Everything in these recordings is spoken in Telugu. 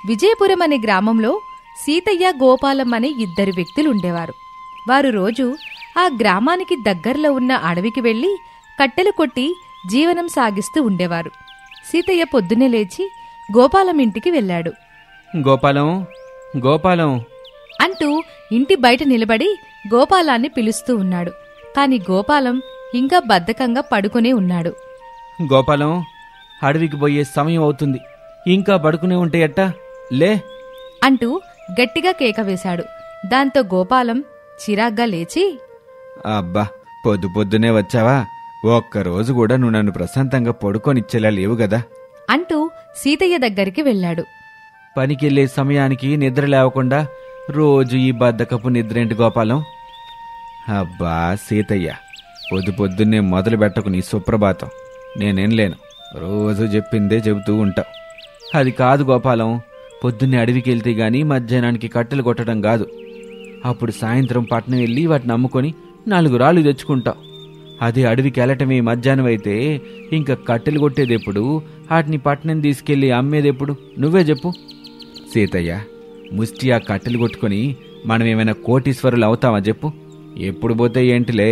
విజయపురం అనే గ్రామంలో సీతయ్య, గోపాలం అనే ఇద్దరు వ్యక్తులుండేవారు. వారు రోజు ఆ గ్రామానికి దగ్గరలో ఉన్న అడవికి వెళ్లి కట్టెలు కొట్టి జీవనం సాగిస్తూ ఉండేవారు. సీతయ్య పొద్దున్నే లేచి గోపాలం ఇంటికి వెళ్ళాడు. గోపాలం, గోపాలం అంటూ ఇంటి బయట నిలబడి గోపాలాన్ని పిలుస్తూ ఉన్నాడు. కాని గోపాలం ఇంకా బద్ధకంగా పడుకునే ఉన్నాడు. గోపాలం, అడవికి పోయే సమయం అవుతుంది, ఇంకా పడుకునే ఉంటే ఎట్టా? లే అంటూ గట్టిగా కేక వేశాడు. దాంతో గోపాలం చిరాగ్గా లేచి, అబ్బా, పొద్దునే వచ్చావా? ఒక్కరోజు కూడా నువ్వు నన్ను ప్రశాంతంగా పడుకోనిచ్చేలా లేవు గదా అంటూ సీతయ్య దగ్గరికి వెళ్ళాడు. పనికెళ్లే సమయానికి నిద్ర లేవకుండా రోజు ఈ బద్ధకపు నిద్రేంటి గోపాలం? అబ్బా సీతయ్య, పొద్దున్నే మొదలు పెట్టకు నీ సుప్రభాతం. నేనేం లేను, రోజు చెప్పిందే చెబుతూ ఉంటావు. అది కాదు గోపాలం, పొద్దున్నే అడవికి వెళ్తే గాని మధ్యాహ్నానికి కట్టెలు కొట్టడం కాదు. అప్పుడు సాయంత్రం పట్నం వెళ్ళి వాటిని అమ్ముకొని 4 రాళ్ళు తెచ్చుకుంటావు. అదే అడవికి వెళ్ళటమే మధ్యాహ్నం అయితే ఇంకా కట్టెలు కొట్టేదెప్పుడు, వాటిని పట్నం తీసుకెళ్లి అమ్మేదెప్పుడు? నువ్వే చెప్పు. సీతయ్య, ముష్టి ఆ కట్టెలు కొట్టుకుని మనమేమైనా కోటీశ్వరులు అవుతామా చెప్పు? ఎప్పుడు పోతే ఏంటిలే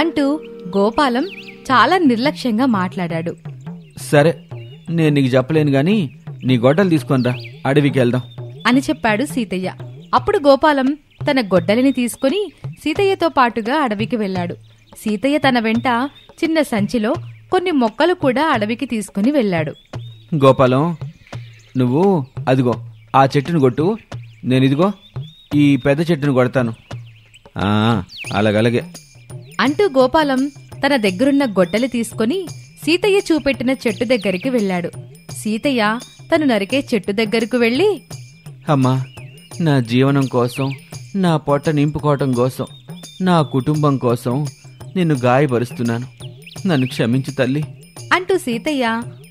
అంటూ గోపాలం చాలా నిర్లక్ష్యంగా మాట్లాడాడు. సరే, నేను నీకు చెప్పలేను గాని నీ గొడ్డలు తీసుకొనిరా, అడవికి వెళ్దాం అని చెప్పాడు సీతయ్య. అప్పుడు గోపాలం తన గొడ్డలిని తీసుకుని సీతయ్యతో పాటుగా అడవికి వెళ్ళాడు. సీతయ్య తన వెంట చిన్న సంచిలో కొన్ని మొక్కలు కూడా అడవికి తీసుకుని వెళ్ళాడు. గోపాలం, నువ్వు అదిగో ఆ చెట్టును కొట్టు, నేనిదిగో ఈ పెద్ద చెట్టును కొడతాను. అలాగలాగే అంటూ గోపాలం తన దగ్గరున్న గొడ్డలి తీసుకుని సీతయ్య చూపెట్టిన చెట్టు దగ్గరికి వెళ్ళాడు. సీతయ్య తను నరికే చెట్టు దగ్గరకు వెళ్ళి, అమ్మా, నా జీవనం కోసం, నా పొట్ట నింపుకోవటం కోసం, నా కుటుంబం కోసం నిన్ను గాయపరుస్తున్నాను, నన్ను క్షమించు తల్లి అంటూ సీతయ్య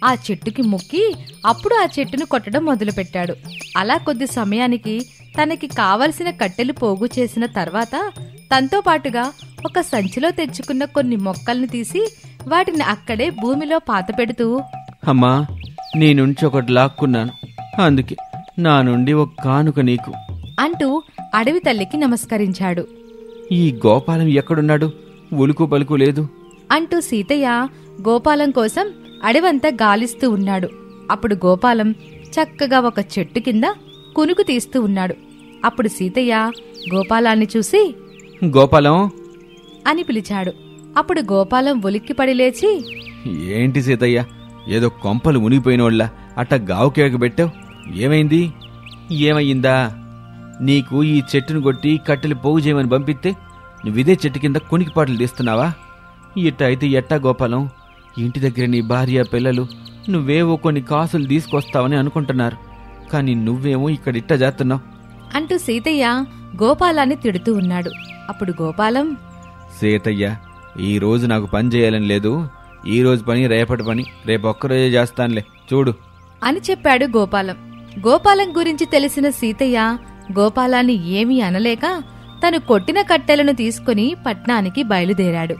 ఆ చెట్టుకి మొక్కి అప్పుడు ఆ చెట్టును కొట్టడం మొదలుపెట్టాడు. అలా కొద్ది సమయానికి తనకి కావలసిన కట్టెలు పోగు చేసిన తర్వాత తనతో పాటుగా ఒక సంచిలో తెచ్చుకున్న కొన్ని మొక్కల్ని తీసి వాటిని అక్కడే భూమిలో పాతపెడుతూ, అమ్మా, నీ నుంచి ఒకటి లాక్కున్నాను, అందుకే నా నుండి ఒక కానుక నీకు అంటూ అడవి తల్లికి నమస్కరించాడు. ఈ గోపాలం ఎక్కడున్నాడు? ఉలుకు పలుకు లేదు అంటూ సీతయ్య గోపాలం కోసం అడవంతా గాలిస్తూ ఉన్నాడు. అప్పుడు గోపాలం చక్కగా ఒక చెట్టు కింద కునుకు తీస్తూ ఉన్నాడు. అప్పుడు సీతయ్య గోపాలాన్ని చూసి, గోపాలం అని పిలిచాడు. అప్పుడు గోపాలం ఉలిక్కిపడి లేచి, ఏంటి సీతయ్య, ఏదో కొంపలు మునిగిపోయినోళ్ళ అట్ట గావుకేక పెట్టావు? ఏమైంది? ఏమయ్యిందా? నీకు ఈ చెట్టును కొట్టి కట్టెలు పోగు చేయమని పంపిస్తే నువ్విదే చెట్టు కింద కునికిపాట్లు తీస్తున్నావా? ఇట్ట అయితే ఎట్టా గోపాలం? ఇంటి దగ్గర నీ భార్య, పిల్లలు నువ్వేవో కొన్ని కాసులు తీసుకొస్తావని అనుకుంటున్నారు, కానీ నువ్వేమో ఇక్కడ ఇట్ట చేస్తున్నావు అంటూ సీతయ్య గోపాలాన్ని తిడుతూ ఉన్నాడు. అప్పుడు గోపాలం, సీతయ్య, ఈ రోజు నాకు పని చేయాలని లేదు, ఈ రోజు పని రేపటి పని రేపొక్కరోజే చేస్తానులే చూడు అని చెప్పాడు గోపాలం. గోపాలం గురించి తెలిసిన సీతయ్య గోపాలాన్ని ఏమీ అనలేక తను కొట్టిన కట్టెలను తీసుకుని పట్నానికి బయలుదేరాడు.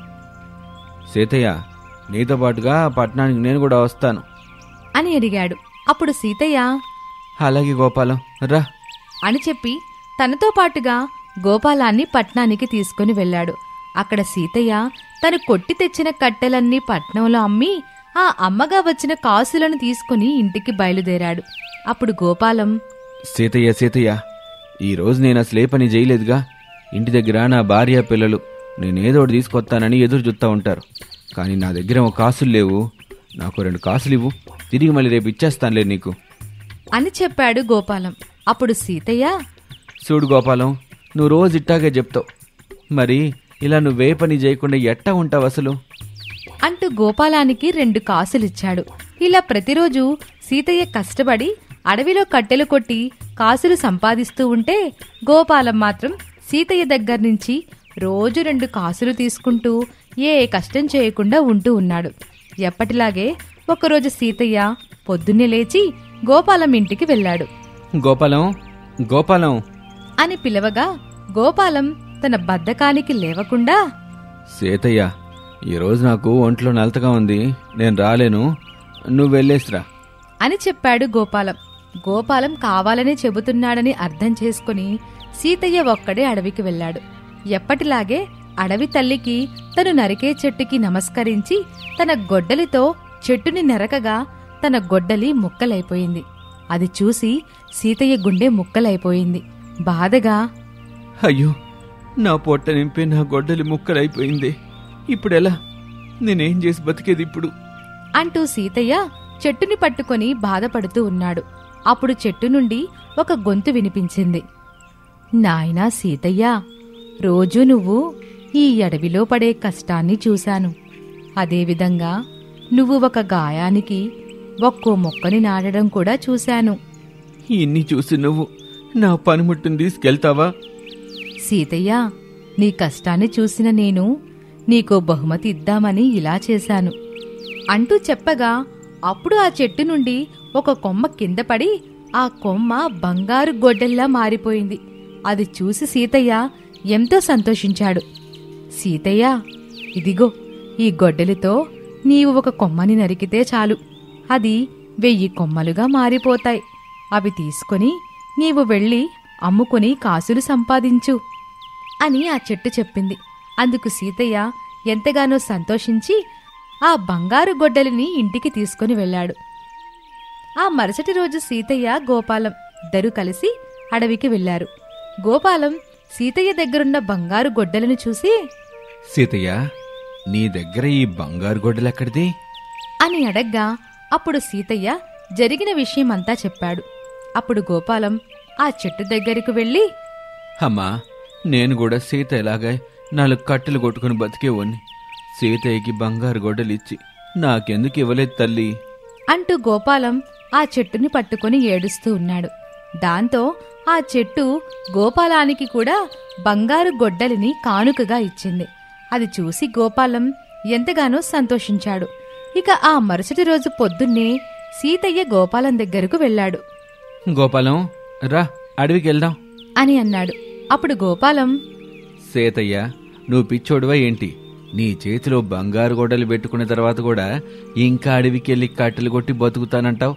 సీతయ్య, నీతో పాటుగా పట్నానికి నేను కూడా వస్తాను అని అడిగాడు. అప్పుడు సీతయ్య, అలాగే గోపాలం, రా అని చెప్పి తనతో పాటుగా గోపాలాన్ని పట్నానికి తీసుకుని వెళ్ళాడు. అక్కడ సీతయ్య తను కొట్టి తెచ్చిన కట్టెలన్నీ పట్నంలో అమ్మి ఆ అమ్మగా వచ్చిన కాసులను తీసుకుని ఇంటికి బయలుదేరాడు. అప్పుడు గోపాలం, సీతయ్య సీతయ్య, ఈరోజు నేను అసలే పని చేయలేదుగా. ఇంటి దగ్గర నా భార్య, పిల్లలు నేనేదోటి తీసుకొస్తానని ఎదురు చూస్తూ ఉంటారు, కానీ నా దగ్గర ఒక కాసులు లేవు. నాకు 2 కాసులు ఇవ్వు, తిరిగి మళ్ళీ రేపు ఇచ్చేస్తానులే నీకు అని చెప్పాడు గోపాలం. అప్పుడు సీతయ్య, చూడు గోపాలం, నువ్వు రోజు ఇట్టాగే చెప్తావు, మరి ఇలా నువ్వే పని చేయకుండా ఎట్టా ఉంటావు అసలు అంటూ గోపాలానికి 2 కాసులిచ్చాడు. ఇలా ప్రతిరోజు సీతయ్య కష్టపడి అడవిలో కట్టెలు కొట్టి కాసులు సంపాదిస్తూ ఉంటే గోపాలం మాత్రం సీతయ్య దగ్గర్నుంచి రోజు 2 కాసులు తీసుకుంటూ ఏ కష్టం చేయకుండా ఉంటూ ఉన్నాడు. ఎప్పటిలాగే ఒకరోజు సీతయ్య పొద్దున్నే లేచి గోపాలం ఇంటికి వెళ్ళాడు. గోపాలం, గోపాలం అని పిలవగా గోపాలం తన బద్ధకానికి లేవకుండా, సీతయ్య, ఈరోజు నాకు ఒంట్లో నలతగా ఉంది, నేను రాలేను, నువ్వు వెళ్ళేసిరా అని చెప్పాడు గోపాలం. గోపాలం కావాలనే చెబుతున్నాడని అర్థం చేసుకుని సీతయ్య ఒక్కడే అడవికి వెళ్ళాడు. ఎప్పటిలాగే అడవి తల్లికి తను నరికే చెట్టుకి నమస్కరించి తన గొడ్డలితో చెట్టుని నరకగా తన గొడ్డలి ముక్కలైపోయింది. అది చూసి సీతయ్య గుండె ముక్కలైపోయింది. బాధగా, అయ్యో, నా పొట్ట నింపే నా గొడ్డలి ముక్కలైపోయింది. ఇప్పుడెలా? నేనేం చేసి బతికేది ఇప్పుడు? అంటూ సీతయ్య చెట్టుని పట్టుకొని బాధపడుతూ ఉన్నాడు. అప్పుడు చెట్టు నుండి ఒక గొంతు వినిపించింది. నాయనా సీతయ్య, రోజూ నువ్వు ఈ అడవిలో పడే కష్టాన్ని చూశాను. అదేవిధంగా నువ్వు ఒక గాయానికి ఒక్కో మొక్కని నాటడం కూడా చూశాను. ఇన్ని చూసి నువ్వు నా పనిముట్టుని తీసుకెళ్తావా? సీతయ్య, నీ కష్టాన్ని చూసిన నేను నీకో బహుమతి ఇద్దామని ఇలా చేశాను అంటూ చెప్పగా అప్పుడు ఆ చెట్టు నుండి ఒక కొమ్మ కింద పడి ఆ కొమ్మ బంగారు గొడ్డల్లా మారిపోయింది. అది చూసి సీతయ్య ఎంతో సంతోషించాడు. సీతయ్య, ఇదిగో ఈ గొడ్డలితో నీవు ఒక కొమ్మని నరికితే చాలు, అది 1000 కొమ్మలుగా మారిపోతాయి. అవి తీసుకొని నీవు వెళ్ళి అమ్ముకుని కాసులు సంపాదించు అని ఆ చెట్టు చెప్పింది. అందుకు సీతయ్య ఎంతగానో సంతోషించి ఆ బంగారు గొడ్డలిని ఇంటికి తీసుకుని వెళ్ళాడు. ఆ మరుసటి రోజు సీతయ్య గోపాలం ఇద్దరూ కలిసి అడవికి వెళ్లారు. గోపాలం సీతయ్య దగ్గరున్న బంగారు గొడ్డలిని చూసి, సీతయ్య, నీ దగ్గర ఈ బంగారు గొడ్డలెక్కడిది అని అడగ్గా అప్పుడు సీతయ్య జరిగిన విషయమంతా చెప్పాడు. అప్పుడు గోపాలం ఆ చెట్టు దగ్గరకు వెళ్ళి, అమ్మా, నేను కూడా సీతయ్యలాగా 4 కట్టెలు కొట్టుకుని బతికేవాణ్ణి. సీతయ్యకి బంగారు గొడ్డలిచ్చి నాకెందుకు ఇవ్వలేదు తల్లి అంటూ గోపాలం ఆ చెట్టుని పట్టుకుని ఏడుస్తూ ఉన్నాడు. దాంతో ఆ చెట్టు గోపాలానికి కూడా బంగారు గొడ్డలిని కానుకగా ఇచ్చింది. అది చూసి గోపాలం ఎంతగానో సంతోషించాడు. ఇక ఆ మరుసటి రోజు పొద్దున్నే సీతయ్య గోపాలం దగ్గరకు వెళ్ళాడు. గోపాలం, రా, అడవికి వెళ్దాం అని అన్నాడు. అప్పుడు గోపాలం, సీతయ్య, నువ్వు పిచ్చోడువా ఏంటి? నీ చేతిలో బంగారు గొడ్డలు పెట్టుకున్న తర్వాత కూడా ఇంకా అడవికి వెళ్ళి కట్టెలు కొట్టి బతుకుతానంటావు?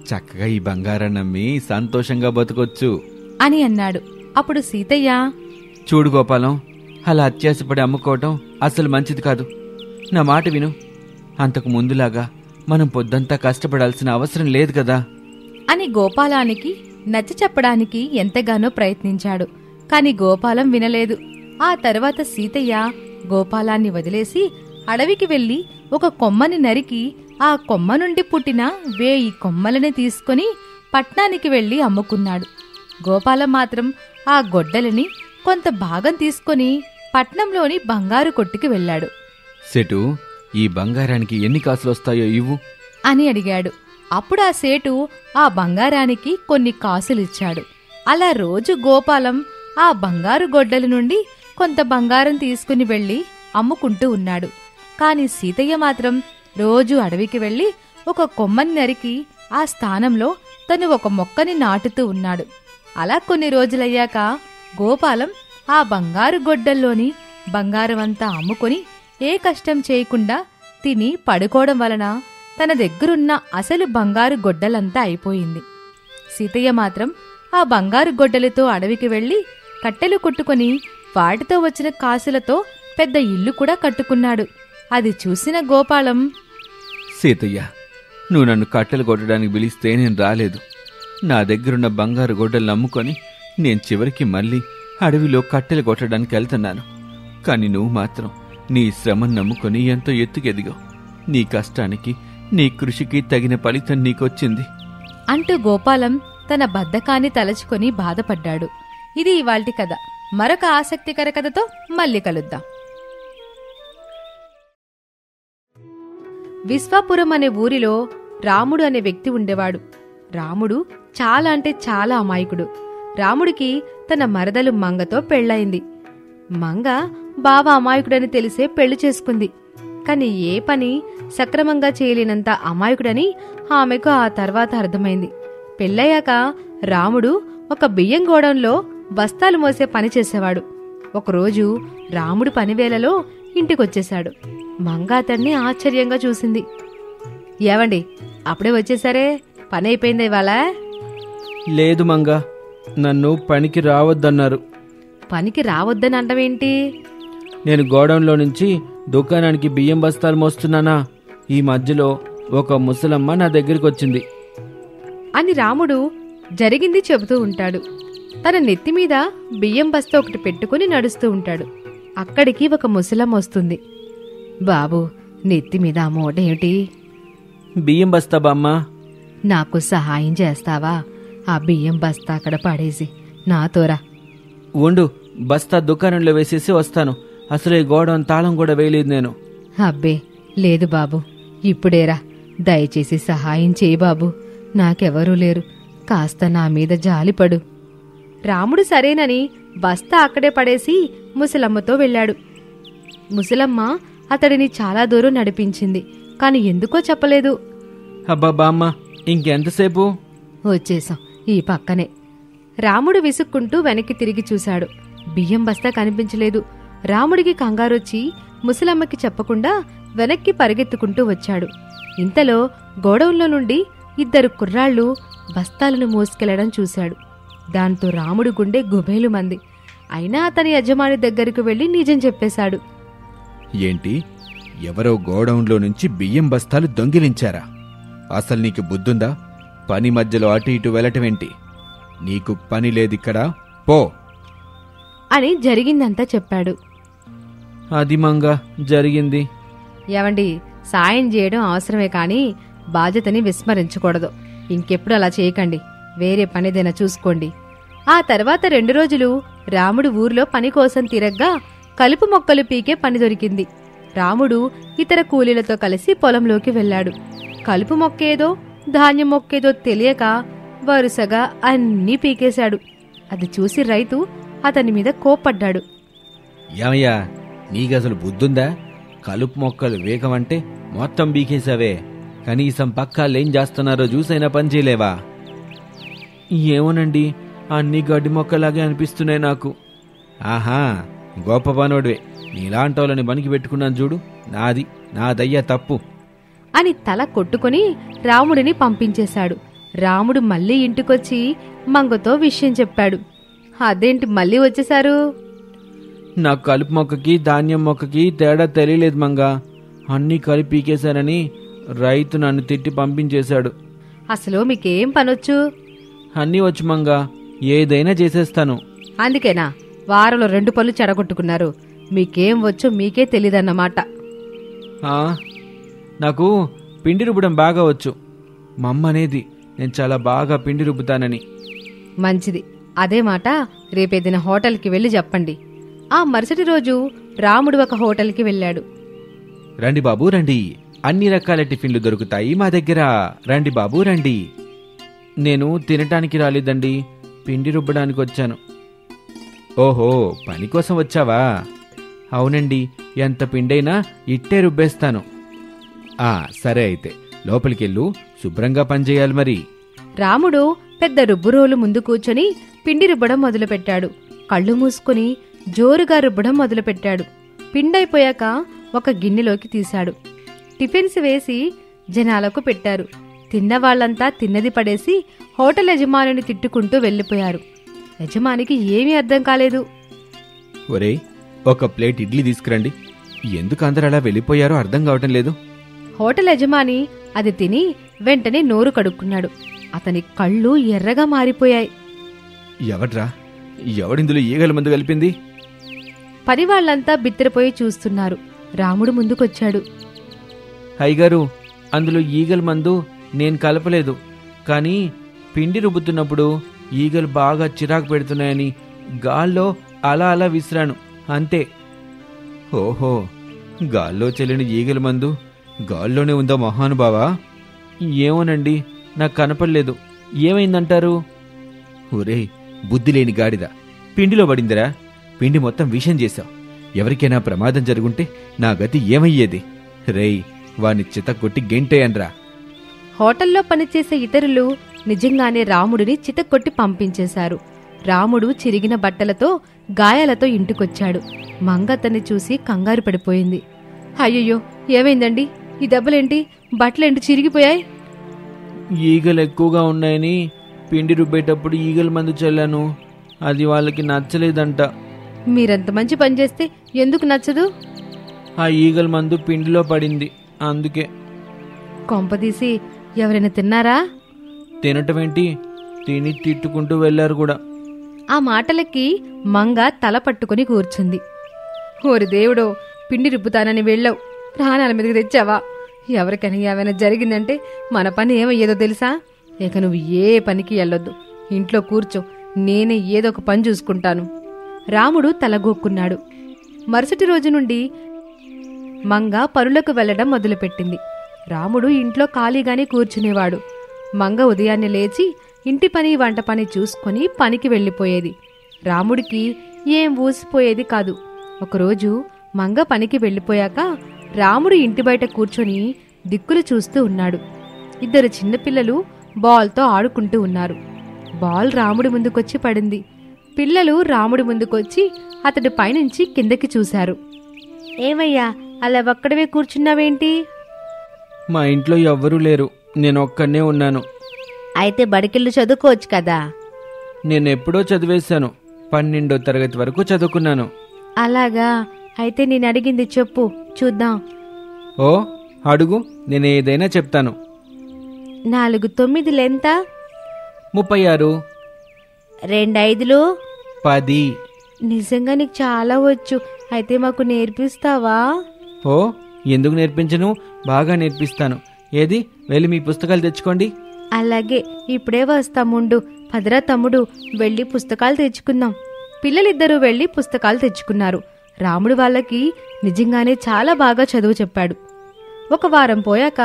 చక్కగా ఈ బంగారాన్ని నమ్మి సంతోషంగా బతుకొచ్చు అని అన్నాడు. అప్పుడు సీతయ్య, చూడు గోపాలం, అలా అత్యాశపడి అమ్ముకోవటం అసలు మంచిది కాదు. నా మాట విను. అంతకు ముందులాగా మనం పొద్దంతా కష్టపడాల్సిన అవసరం లేదు కదా అని గోపాలానికి నచ్చ చెప్పడానికి ఎంతగానో ప్రయత్నించాడు. కాని గోపాలం వినలేదు. ఆ తర్వాత సీతయ్య గోపాలాన్ని వదిలేసి అడవికి వెళ్లి ఒక కొమ్మని నరికి ఆ కొమ్మ నుండి పుట్టిన 1000 కొమ్మలని తీసుకుని పట్నానికి వెళ్లి అమ్ముకున్నాడు. గోపాలం మాత్రం ఆ గొడ్డలిని కొంత భాగం తీసుకుని పట్నంలోని బంగారు కొట్టుకి వెళ్ళాడు. సెటు, ఈ బంగారానికి ఎన్ని కాసులొస్తాయో ఇవ్వు అని అడిగాడు. అప్పుడు ఆ సేటు ఆ బంగారానికి కొన్ని కాసులిచ్చాడు. అలా రోజు గోపాలం ఆ బంగారు గొడ్డలి నుండి కొంత బంగారం తీసుకుని వెళ్లి అమ్ముకుంటూ ఉన్నాడు. కాని సీతయ్య మాత్రం రోజు అడవికి వెళ్లి ఒక కొమ్మని నరికి ఆ స్థానంలో తను ఒక మొక్కని నాటుతూ ఉన్నాడు. అలా కొన్ని రోజులయ్యాక గోపాలం ఆ బంగారు గొడ్డల్లోని బంగారమంతా అమ్ముకొని ఏ కష్టం చేయకుండా తిని పడుకోవడం వలన తన దగ్గరున్న అసలు బంగారు గొడ్డలంతా అయిపోయింది. సీతయ్య మాత్రం ఆ బంగారు గొడ్డలితో అడవికి వెళ్లి కట్టెలు కొట్టుకుని వాటితో వచ్చిన కాసులతో పెద్ద ఇల్లు కూడా కట్టుకున్నాడు. అది చూసిన గోపాలం, సీతయ్య, నువ్వు నన్ను కట్టెలు కొట్టడానికి పిలిస్తే నేను రాలేదు. నా దగ్గరున్న బంగారు గొడ్డలు నమ్ముకొని నేను చివరికి మళ్ళీ అడవిలో కట్టెలు కొట్టడానికి వెళ్తున్నాను. కాని నువ్వు మాత్రం నీ శ్రమను నమ్ముకొని ఎంతో ఎత్తుకెదిగావు. నీ కష్టానికి, నీ కృషికి తగిన ఫలితం నీకొచ్చింది అంటూ గోపాలం తన బద్ధకాన్ని తలచుకొని బాధపడ్డాడు. ఇది ఇవాల్టి కథ. మరొక ఆసక్తికర కథతో మళ్ళీ కలుద్దాం. విశ్వాపురం అనే ఊరిలో రాముడు అనే వ్యక్తి ఉండేవాడు. రాముడు చాలా అంటే చాలా అమాయకుడు. రాముడికి తన మరదలు మంగతో పెళ్లయింది. మంగ బావ అమాయకుడని తెలిసే పెళ్లి చేసుకుంది. కాని ఏ పని సక్రమంగా చేయలేనంత అమాయకుడని ఆమెకు ఆ తర్వాత అర్థమైంది. పెళ్ళయ్యాక రాముడు ఒక బియ్యం గోడంలో బస్తాలు మోసే పని చేసేవాడు. ఒకరోజు రాముడు పనివేళలో ఇంటికొచ్చేశాడు. మంగ అతన్ని ఆశ్చర్యంగా చూసింది. ఏవండి, అప్పుడే వచ్చేసరే, పని అయిపోయింది ఇవాళ లేదు మంగ, నన్ను పనికి రావద్దన్నారు. పనికి రావద్దని అంటవేంటి? నేను గోడౌన్లో నుంచి దుకాణానికి బియ్యం బస్తాలు మోస్తున్నానా, ఈ మధ్యలో ఒక ముసలమ్మ నా దగ్గరికి వచ్చింది అని రాముడు జరిగింది చెబుతూ ఉంటాడు. తన నెత్తిమీద బియ్యం బస్తా ఒకటి పెట్టుకుని నడుస్తూ ఉంటాడు. అక్కడికి ఒక ముసలమ్మ వస్తుంది. బాబు, నెత్తిమీద ఆ మూట ఏమిటి? బియ్యం బస్తా బామ్మ. నాకు సహాయం చేస్తావా? ఆ బియ్యం బస్తా అక్కడ పడేసి నాతోరా. ఉండు, బస్తా దుకాణంలో వేసేసి వస్తాను. అసలే గోడౌన్ తాళం కూడా వేయలేదు నేను. అబ్బే లేదు బాబు, ఇప్పుడేరా. దయచేసి సహాయం చేయి బాబు, నాకెవరూ లేరు, కాస్త నా మీద జాలిపడు. రాముడు సరేనని బస్తా అక్కడే పడేసి ముసలమ్మతో వెళ్ళాడు. ముసలమ్మ అతడిని చాలా దూరం నడిపించింది, కాని ఎందుకో చెప్పలేదు. అబ్బా బామ్మ, ఇంకెంతసేపు? వచ్చేసాం, ఈ పక్కనే. రాముడు విసుక్కుంటూ వెనక్కి తిరిగి చూశాడు. బియ్యం బస్తా కనిపించలేదు. రాముడికి కంగారొచ్చి ముసలమ్మకి చెప్పకుండా వెనక్కి పరిగెత్తుకుంటూ వచ్చాడు. ఇంతలో గోడౌన్లో నుండి 2 కుర్రాళ్ళు బస్తాలను మోసుకెళ్లడం చూశాడు. దాంతో రాముడు గుండె గుబేలుమంది. అయినా అతని యజమాని దగ్గరకు వెళ్లి నిజం చెప్పేశాడు. ఏంటి, ఎవరో గోడౌన్లో నుంచి బియ్యం బస్తాలు దొంగిలించారా? అసలు నీకు బుద్ధుందా? పని మధ్యలో అటు ఇటు వెళ్ళటమేంటి? నీకు పని లేదిక్కడా, పో అని జరిగిందంతా చెప్పాడు. అది మంగ జరిగింది. ఏవండి, సాయం చేయడం అవసరమే కాని బాధ్యతని విస్మరించకూడదు. ఇంకెప్పుడు అలా చేయకండి, వేరే పనిదైనా చూసుకోండి. ఆ తర్వాత 2 రోజులు రాముడు ఊర్లో పని కోసం తిరగ్గా కలుపు మొక్కలు పీకే పని దొరికింది. రాముడు ఇతర కూలీలతో కలిసి పొలంలోకి వెళ్ళాడు. కలుపు మొక్కేదో ధాన్యం మొక్కేదో తెలియక వరుసగా అన్నీ పీకేశాడు. అది చూసి రైతు అతని మీద కోప్పడ్డాడు. ఏమయ్యా, నీకసలు బుద్ధుందా? కలుపు మొక్కలు వేగమంటే మొత్తం బీకేశావే. కనీసం పక్కాలేం చేస్తున్నారో చూసైనా పని చేయలేవా? ఏమోనండి, అన్ని గడ్డి మొక్కలాగే అనిపిస్తున్నాయి నాకు. ఆహా, గొప్ప పనోడివే. నీలాంటోళ్ళని బనికి పెట్టుకున్నాను చూడు, నాదయ్యా తప్పు అని తల కొట్టుకుని రాముడిని పంపించేశాడు. రాముడు మళ్ళీ ఇంటికొచ్చి మంగతో విషయం చెప్పాడు. అదేంటి మళ్ళీ వచ్చేశారు? నాకు కలుపు మొక్కకి ధాన్యం మొక్కకి తేడా తెలియలేదు మంగ. అన్నీ కలిపి పీకేశారని రైతు నన్ను తిట్టి పంపించేశాడు. అసలు మీకేం పనొచ్చు? అన్నీ వచ్చు మంగ, ఏదైనా చేసేస్తాను. అందుకేనా వారంలో 2 పనులు చెడగొట్టుకున్నారు? మీకేం వచ్చో మీకే తెలీదన్నమాట. నాకు పిండి రుబ్బడం బాగా వచ్చు. మా అమ్మ అనేది నేను చాలా బాగా పిండి రుబ్బుతానని. మంచిది, అదే మాట రేపేదైనా హోటల్కి వెళ్ళి చెప్పండి. ఆ మరుసటి రోజు రాముడు ఒక హోటల్కి వెళ్ళాడు. రండి బాబు రండి, అన్ని రకాల టిఫిన్లు దొరుకుతాయి మా దగ్గర. రండి బాబు రండి. నేను తినటానికి రాలేదండి, పిండి రుబ్బడానికి వచ్చాను. ఓహో, పని కోసం వచ్చావా? అవునండి, ఎంత పిండైనా ఇట్టే రుబ్బేస్తాను. సరే అయితే లోపలికెళ్ళు, శుభ్రంగా పనిచేయాలి మరి. రాముడు పెద్ద రుబ్బురోలు ముందు కూర్చొని పిండి రుబ్బడం మొదలుపెట్టాడు. కళ్ళు మూసుకుని జోరుగా రుబ్బడం మొదలుపెట్టాడు. పిండైపోయాక ఒక గిన్నెలోకి తీశాడు. టిఫిన్స్ వేసి జనాలకు పెట్టారు. తిన్నవాళ్లంతా తిన్నది పడేసి హోటల్ యజమానిని తిట్టుకుంటూ వెళ్ళిపోయారు. యజమానికి ఏమీ అర్థం కాలేదు. ఒరే, ఒక ప్లేట్ ఇడ్లీ తీసుకురండి. ఎందుకు అందరూ అలా వెళ్ళిపోయారో అర్థం కావటం లేదు. హోటల్ యజమాని అది తిని వెంటనే నోరు కడుక్కున్నాడు. అతని కళ్ళు ఎర్రగా మారిపోయాయి. ఎవడ్రా, ఎవడిందులో ఈగల మందు కలిపింది? పనివాళ్లంతా బిత్తరపోయి చూస్తున్నారు. రాముడు ముందుకొచ్చాడు. అయ్యగారు, అందులో ఈగల మందు నేను కలపలేదు. కానీ పిండి రుబ్బుతున్నప్పుడు ఈగలు బాగా చిరాకు పెడుతున్నాయని గాల్లో అలా అలా విసిరాను, అంతే. ఓహో, గాల్లో చెల్లిన ఈగల మందు గాల్లోనే ఉందా మహానుభావా? ఏమోనండి, నాకు కనపడలేదు. ఏమైందంటారు? ఒరే, బుద్ధి లేని గాడిద, పిండిలో పడిందిరా. పిండి మొత్తం విషం చేశావు. ఎవరికైనా ప్రమాదం జరుగుంటే నా గతి ఏమయ్యేది? రేయ్, వాణ్ణి చితక్కొట్టి గెంటేయన్రా. హోటల్లో పనిచేసే ఇతరులు నిజంగానే రాముడిని చితక్కొట్టి పంపించేశారు. రాముడు చిరిగిన బట్టలతో గాయాలతో ఇంటికొచ్చాడు. మంగ అతన్ని చూసి కంగారు పడిపోయింది. అయ్యయ్యో, ఏమైందండి? ఈ దెబ్బలేంటి? బట్టలేంటి చిరిగిపోయాయి? ఈగలు ఎక్కువగా ఉన్నాయని పిండి రుబ్బేటప్పుడు ఈగల మందు చల్లాను. అది వాళ్ళకి నచ్చలేదంట. మీరంత మంచి పని చేస్తే ఎందుకు నచ్చదు? ఆ ఈగల మందు పిండిలో పడింది, అందుకే. కొంపదీసి ఎవరైనా తిన్నారా? తినటమేంటి, తిని తిట్టుకుంటూ వెళ్ళారు కూడా. ఆ మాటలకి మంగ తల పట్టుకుని కూర్చుంది. ఓరి దేవుడో, పిండి రుబ్బుతానని వెళ్ళావు, ప్రాణాల మీదకి తెచ్చావా? ఎవరికైనా ఏమైనా జరిగిందంటే మన పని ఏమయ్యేదో తెలుసా? ఇక నువ్వు ఏ పనికి వెళ్ళొద్దు, ఇంట్లో కూర్చో, నేనే ఏదో ఒక పని చూసుకుంటాను. రాముడు తలగొక్కున్నాడు. మరుసటి రోజు నుండి మంగ పనులకు వెళ్లడం మొదలుపెట్టింది. రాముడు ఇంట్లో ఖాళీగానే కూర్చునేవాడు. మంగ ఉదయాన్నే లేచి ఇంటి పని వంట పని చూసుకుని పనికి వెళ్ళిపోయేది. రాముడికి ఏం ఊసిపోయేది కాదు. ఒకరోజు మంగ పనికి వెళ్ళిపోయాక రాముడు ఇంటి బయట కూర్చొని దిక్కులు చూస్తూ ఉన్నాడు. 2 చిన్నపిల్లలు బాల్తో ఆడుకుంటూ ఉన్నారు. బాల్ రాముడి ముందుకొచ్చి పడింది. పిల్లలు రాముడి ముందుకొచ్చి అతడి పైనుంచి కిందకి చూశారు. ఏమయ్యా, అలా ఒక్కడవే కూర్చున్నావేంటి? మా ఇంట్లో ఎవ్వరూ లేరు, నేను ఒక్కనే ఉన్నాను. అయితే బడికెళ్ళి చదువుకోవచ్చు కదా. నేనెప్పుడో చదివేశాను, 12వ తరగతి వరకు చదువుకున్నాను. అలాగా, అయితే నేను అడిగింది చెప్పు చూద్దాం. ఓ అడుగు, నేను ఏదైనా చెప్తాను. 4 9 36. 2 5 10. నిజంగా నీకు చాలా వచ్చు, అయితే మాకు నేర్పిస్తావా? ఓ ఎందుకు నేర్పించను, బాగా నేర్పిస్తాను. ఏది, వెళ్ళి మీ పుస్తకాలు తెచ్చుకోండి. అలాగే, ఇప్పుడే వస్తాముండు. పదరా తమ్ముడు, వెళ్ళి పుస్తకాలు తెచ్చుకుందాం. పిల్లలిద్దరూ వెళ్ళి పుస్తకాలు తెచ్చుకున్నారు. రాముడు వాళ్ళకి నిజంగానే చాలా బాగా చదువు చెప్పాడు. 1 వారం పోయాక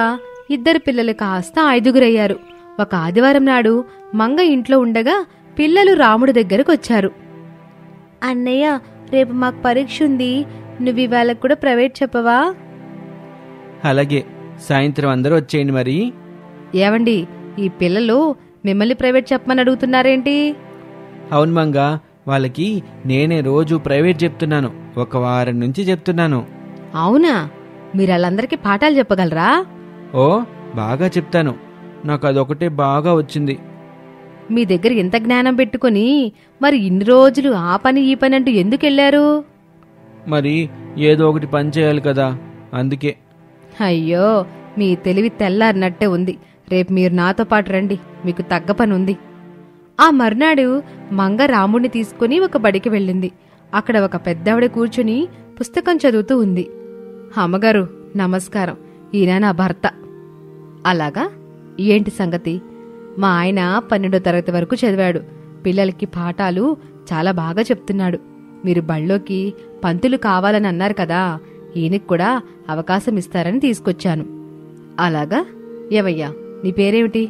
2 పిల్లలు కాస్త 5గురయ్యారు. ఒక ఆదివారం నాడు మంగ ఇంట్లో ఉండగా పిల్లలు రాముడి దగ్గరకు వచ్చారు. అన్నయ్య, రేపు మాకు పరీక్ష ఉంది, నువ్వు ఇవాళ కూడా ప్రైవేట్ చెప్పవా? అలాగే, సాయంత్రం అందరూ వచ్చేయండి. మరి ఏవండి, ఈ పిల్లలు మిమ్మల్ని ప్రైవేట్ చెప్పమని అడుగుతున్నారేంటి? అవును మంగా, వాళ్ళకి నేనే రోజు ప్రైవేట్ చెప్తున్నాను. 1 వారం నుంచి చెప్తున్నాను. అవునా? మీరు వాళ్ళందరికీ పాఠాలు చెప్పగలరా? ఓ బాగా చెప్తాను, నాకు అదొకటే బాగా వచ్చింది. మీ దగ్గర ఇంత జ్ఞానం పెట్టుకుని మరి ఇన్ని రోజులు ఆ పని ఈ పని అంటూ ఎందుకెళ్లారు? మరి ఏదో ఒకటి పని చేయాలి కదా, అందుకే. అయ్యో, మీ తెలివి తెల్లారినట్టే ఉంది. రేపు మీరు నాతో పాటు రండి, మీకు తగ్గ పని ఉంది. ఆ మర్నాడు మంగ రాముణ్ణి తీసుకుని ఒక బడికి వెళ్ళింది. అక్కడ ఒక పెద్దావిడ కూర్చుని పుస్తకం చదువుతూ ఉంది. అమ్మగారు నమస్కారం, ఈయన నా భర్త. అలాగా, ఏంటి సంగతి? మా ఆయన 12వ తరగతి వరకు చదివాడు. పిల్లలకి పాఠాలు చాలా బాగా చెప్తున్నాడు. మీరు బళ్ళోకి పంతులు కావాలని అన్నారు కదా, ఈయనకి కూడా అవకాశం ఇస్తారని తీసుకొచ్చాను. అలాగా, ఏవయ్యా నీ పేరేమిటి?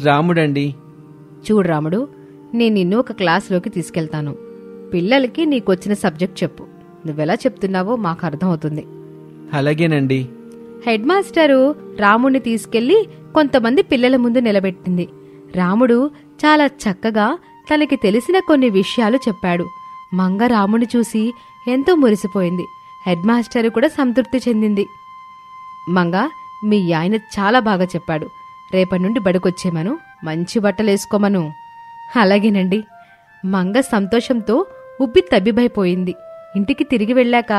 రాముడండి. చూడు రాముడు, నేను నిన్ను ఒక క్లాసులోకి తీసుకెళ్తాను. పిల్లలకి నీకొచ్చిన సబ్జెక్ట్ చెప్పు. నువ్వెలా చెప్తున్నావో మాకు అర్థమవుతుంది. అలాగేనండి. హెడ్ మాస్టరు రాముణ్ణి తీసుకెళ్లి కొంతమంది పిల్లల ముందు నిలబెట్టింది. రాముడు చాలా చక్కగా తనకి తెలిసిన కొన్ని విషయాలు చెప్పాడు. మంగ రాముని చూసి ఎంతో మురిసిపోయింది. హెడ్ మాస్టరు కూడా సంతృప్తి చెందింది. మంగ, మీ ఆయన చాలా బాగా చెప్పాడు. రేపటి నుండి బడికొచ్చేమను, మంచి బట్టలేసుకోమను. అలాగేనండి. మంగ సంతోషంతో ఉబ్బి తబ్బిబైపోయింది. ఇంటికి తిరిగి వెళ్ళాక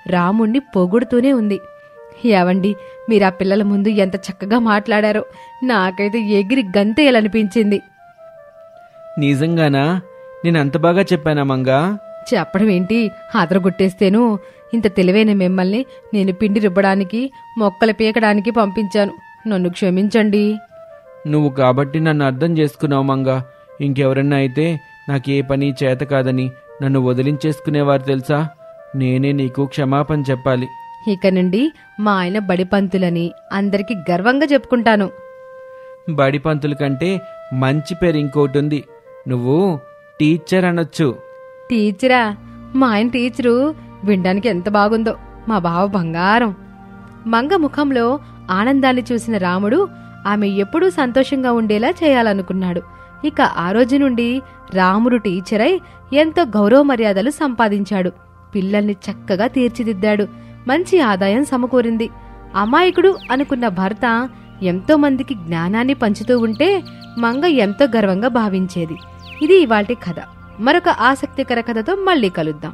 రాముణ్ణి పొగుడుతూనే ఉంది. ఏవండి, మీరా పిల్లల ముందు ఎంత చక్కగా మాట్లాడారో, నాకైతే ఎగిరి గంతేయాలనిపించింది. నిజంగానా? నేను అంత బాగా చెప్పానా మంగా? చెప్పడం ఏంటి, అదరగొట్టేస్తేను. ఇంత తెలివైన మిమ్మల్ని నేను పిండి రుబ్బడానికి, మొక్కలు పీకడానికి పంపించాను. నన్ను క్షమించండి. నువ్వు కాబట్టి నన్ను అర్థం చేసుకున్నావు మంగా. ఇంకెవరన్నా అయితే నాకే పని చేత కాదని నన్ను వదిలించేసుకునేవారు తెలుసా. నేనే నీకు క్షమాపణ చెప్పాలి. ఇక నుండి మా ఆయన బడిపంతులని అందరికీ గర్వంగా చెప్పుకుంటాను. బడి పంతుల కంటే మంచి పేరు ఇంకోటి ఉంది. నువ్వు టీచర్ అనొచ్చు. టీచరా? మా ఆయన టీచరు వినడానికి ఎంత బాగుందో. మా బావ బంగారం. మంగ ముఖంలో ఆనందాన్ని చూసిన రాముడు ఆమె ఎప్పుడూ సంతోషంగా ఉండేలా చేయాలనుకున్నాడు. ఇక ఆ రోజు నుండి రాముడు టీచరై ఎంతో గౌరవ మర్యాదలు సంపాదించాడు. పిల్లల్ని చక్కగా తీర్చిదిద్దాడు. మంచి ఆదాయం సమకూరింది. అమాయకుడు అనుకున్న భర్త ఎంతో మందికి జ్ఞానాన్ని పంచుతూ ఉంటే మంగ ఎంతో గర్వంగా భావించేది. ఇది ఇవాల్టి కథ. మరొక ఆసక్తికర కథతో మళ్ళీ కలుద్దాం.